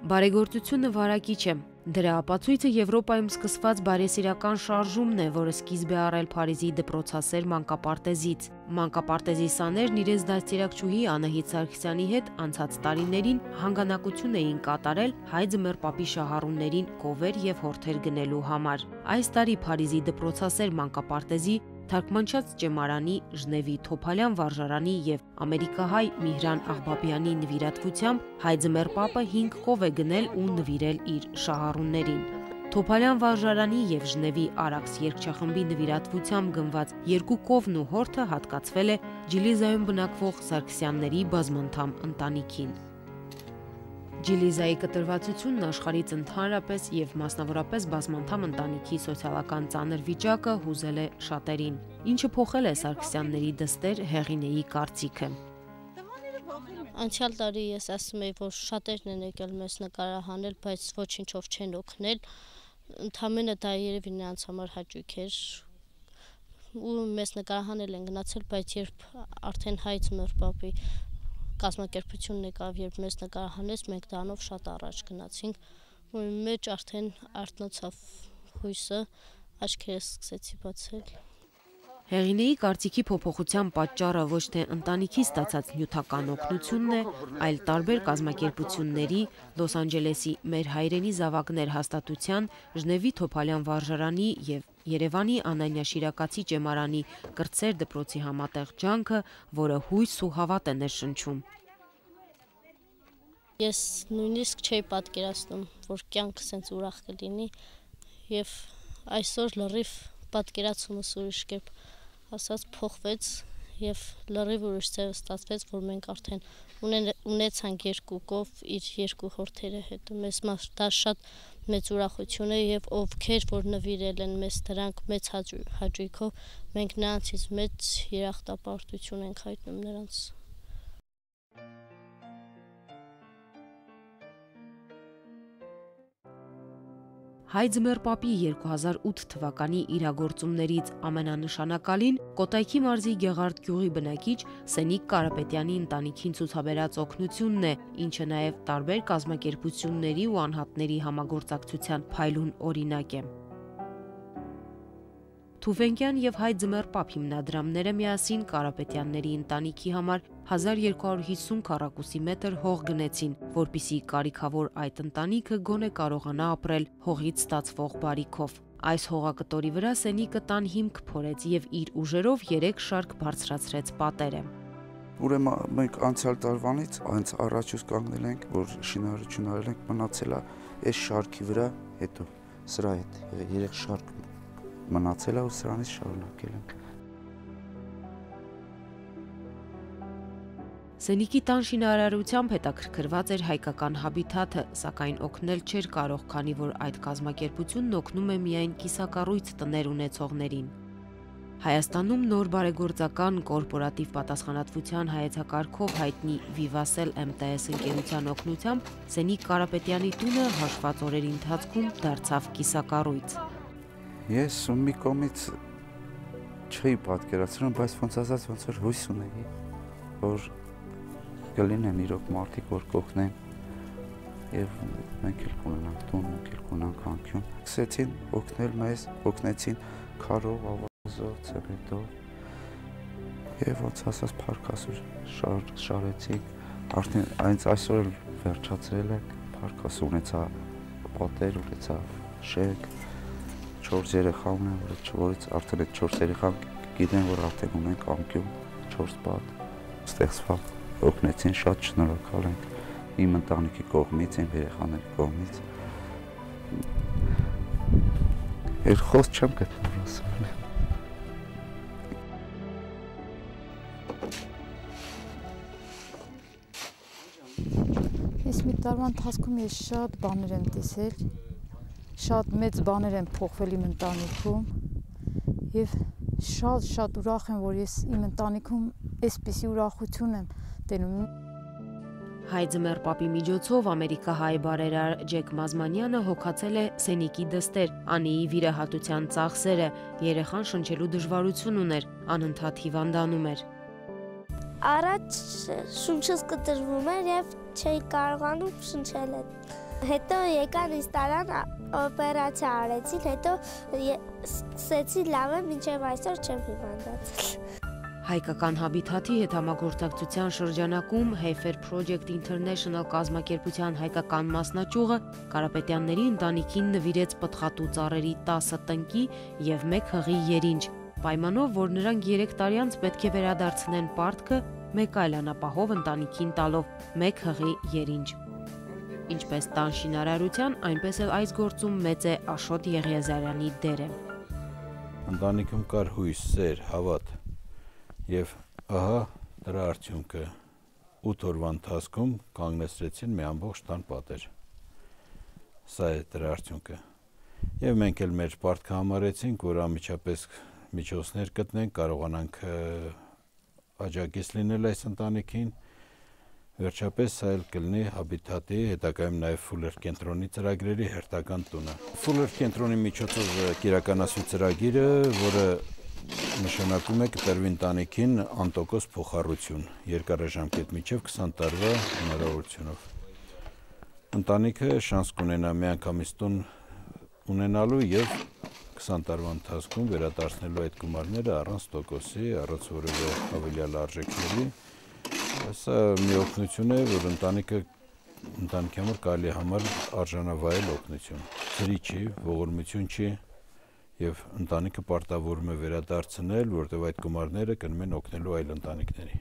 Բարեգործությունը վարակիչ է։ Դրա ապացույցը Եվրոպայում սկսված բարեսիրական շարժումն է, որը սկիզբ է առել Փարիզի դպրոցասեր մանկապարտեզից։ Մանկապարտեզի սաներն իրենց դաստիարակչուհի Անահիտ Սարգսյանի հետ անցած տարիներին հանգանակություն էին կատարել հայ ձմեռ պապի շահառուներին կովեր եւ հորթեր գնելու համար։ Այս տարի Փարիզի դպրոցասեր մանկապարտեզի Թարգմանչած ճեմարանի, Ժնևի Թոփալյան վարժարանի եւ ամերիկահայ Միհրան Աղբաբյանի նվիրատվությամբ հայ ձմեռ պապը 5 կով է գնել ու նվիրել իր շահառուներին։ Թոփալյան վարժարանի եւ Ժնևի Արաքս երգչախմբի նվիրատվությամբ գնված 2 կովն ու հորթը հատկացվել է Ջիլիզայում բնակվող Սարգսյանների բազմանդամ ընտանիքին։ Ջիլիզայի կտրվածությունն աշխարհից ընդհանրապես եւ մասնավորապես բազմանդամ ընտանիքի սոցիալական ծանր վիճակը հուզել է շատերին, ինչը փոխել է Սարգսյանների դստեր Հեղինեի կարծիքը։ Անցյալ տարի ես ասում եի, որ շատերն են եկել մեզ նկարահանել, բայց ոչինչով չեն օգնել։ Ընդամենը դա երևի նրանց համար հաճույք էր ու մեզ նկարահանել են գնացել, բայց երբ արդեն հայ ձմեռ պապի կազմակերպությունն եկավ, երբ մեզ նկարահանեց, մենք դրանով շատ առաջ գնացինք ու իմ մեջ արդեն արթնացավ հույսը, աչքերս սկսեցի բացել։ Հեղինեի կարծիքի փոփոխության պատճառը ոչ թե ընտանիքի ստացած նյութական օգնությունն է, այլ տարբեր կազմակերպությունների, Լոս Անջելեսի Մեր հայրենի զավակներ հաստատության, Ժնևի Թոփալյան վարժարանի եւ Երևանի Անանյա Շիրակացի ճեմարանի կրտսեր դպրոցի համատեղ ջանքը, որը հույս ու հավատ է ներշնչում։ Ես նույնիսկ չէի պատկերացնում, որ կյանքը սենց ուրախ կլինի եւ այսօր լրիվ պատկերացումս ուրիշ կերպ ասած փոխվեց եւ լրիվ ուրիշ ձև ստացվեց, որ մենք արդեն ունեցանք 2 կով իր 2 հորթերը հետ։ Մեզ դա շատ մեծ ուրախություն է եւ ովքեր որ նվիրել են մեզ դրանք մեծ հաճույքով, մենք նրանցից մեծ երախտապարտություն ենք հայտնում նրանց։ Հայ ձմեռ պապի 2008 թվականի իրագործումներից ամենանշանակալին Կոտայքի մարզի Գեղարդ գյուղի բնակիչ Սենիկ Կարապետյանի ընտանիքին ցուցաբերած օգնությունն է, ինչը նաև տարբեր կազմակերպությունների ու անհատների համագործակցության փայլուն օրինակ է։ Թուվենկյան եւ Հայ ձմեռ պապ հիմնադրամները միասին Կարապետյանների ընտանիքի համար 1250 քառակուսի մետր հող գնեցին, որպիսի կարիքավոր այդ ընտանիքը գոնե կարողանա ապրել հողից ստացվող բարիքով։ Այս հողակտորի վրա Սենիկը տան հիմք փորեց եւ իր ուժերով 3 շարք բարձրացրեց պատերը։ Ուրեմն մենք անցյալ տարվանից այնց առաջուց կանգնել ենք, որ շինարարություն արել ենք, մնացել է այս շարքի վրա, հետո սրա հետ 3 շարք մնացել է ու սրանից շարունակել ենք։ Սենիկի տան շինարարությամբ հետաքրքրված էր հայկական հաբիթաթը, սակայն օգնել չէր կարող, քանի որ այդ կազմակերպությունն օգնում է միայն կիսակառույց տներ ունեցողներին։ Հայաստանում նոր բարեգործական կորպորատիվ պատասխանատվության հայեցակարգով հայտնի Vivacell MTS ընկերության օգնությամբ Սենիկ Կարապետյանի տունը հաշված օրերի ընթացքում դարձավ կիսակառույց։ Ես մի կողմից չէի պատկերացնում, բայց ոնց ասած ոնց որ հույս ունեի, որ կլինեն իրոք մարդիկ, որ կօգնեն եւ մենք էլ կունենանք տուն, մենք էլ կունենանք անկյուն։ Սկսեցին օգնել մեզ, օգնեցին քարով, ավազով, ցեմենտով եւ ոնց ասած փարքասուր շարեցինք, արդեն այսօր էլ վերջացրել ենք, փարքաս ունեցա պատեր, ունեցա շենք, 4 երեխա ունեմ, որից արդեն այդ 4 երեխան գիտեն, որ արդեն ունենք անկյուն, 4 պատ, ստեղծված, օգնեցին, շատ շնորհակալ ենք իմ ընտանիքի կողմից, իմ երեխաների կողմից։ Խոսք չեմ գտնում ասել։ Ես մի տարվա ընթացքում ես շատ բաներ եմ տեսել, շատ մեծ բաներ են փոխվել իմ ընտանիքում եւ շատ ուրախ եմ, որ ես իմ ընտանիքում այսպիսի ուրախություն եմ տենում։ Հայ ձմեռ պապի միջոցով ամերիկահայ բարերար Ջեք Մազմանյանը հոգացել է Սենիկի դստեր, Անիի վիրահատության ծախսերը, երեխան շնչելու դժվարություն ուներ, անընդհատ հիվանդանում էր։ Առաջ շունչս կտրվում էր եւ չէի կարողանում շնչել այդ Հետո եկան ինձ տարան օպերացիա արեցին, հետո սկսեցի լավ եմ, մինչև այսօր չեմ հիվանդացել։ Հայկական Հաբիթաթի հետ համագործակցության շրջանակում Heifer Project International կազմակերպության հայկական մասնաճյուղը Կարապետյանների ընտանիքին նվիրեց պտղատու ծառերի 10 տնկի եւ 1 հղի երինջ, պայմանով, որ նրանք 3 տարի անց պետք է վերադարձնեն պարտքը, մեկ այլ անապահով ընտանիքին տալով 1 հղի երինջ։ Ինչպես տան շինարարության, այնպես էլ այս գործում մեծ է Աշոտ Եղիազարյանի դերը։ Ընտանիքում կար հույս, սեր, հավատ։ Եվ ահա դրա արդյունքը 8 օրվա ընթացքում կանգնեցրեցին մի ամբողջ տան պատեր։ Սա է դրա արդյունքը։ Եվ մենք էլ մեր պարտքը համարեցինք, որ անմիջապես միջոցներ գտնենք, կարողանանք աջակից լինել այս ընտանիքին։ Վերջապես սա էլ կլինի Հաբիթաթի, հետագայում նաև Ֆուլեր կենտրոնի ծրագրերի հերթական տունը։ Ֆուլեր կենտրոնի միջոցով կիրականացվի ծրագիրը, որը նշանակում է կտրվի ընտանիքին անտոկոս փոխառություն երկարաժամկետ մինչև 20 տարվա հնարավորությունով։ Ընտանիքը շանս կունենա միանգամից տուն ունենալու եւ 20 տարվա ընթացքում վերադարձնելու այդ գումարները առանց տոկոսի, առանց որևէ հավելյալ արժեքների։ Սա մի օգնություն է, որ ընտանիքի համար կարելի է համարել արժանավայել օգնություն։ Ծրի չի, ողորմություն չի եւ ընտանիքը պարտավորվում է վերադարձնել, որտեղ այդ գումարները կգնեն օգնելու այլ ընտանիքների։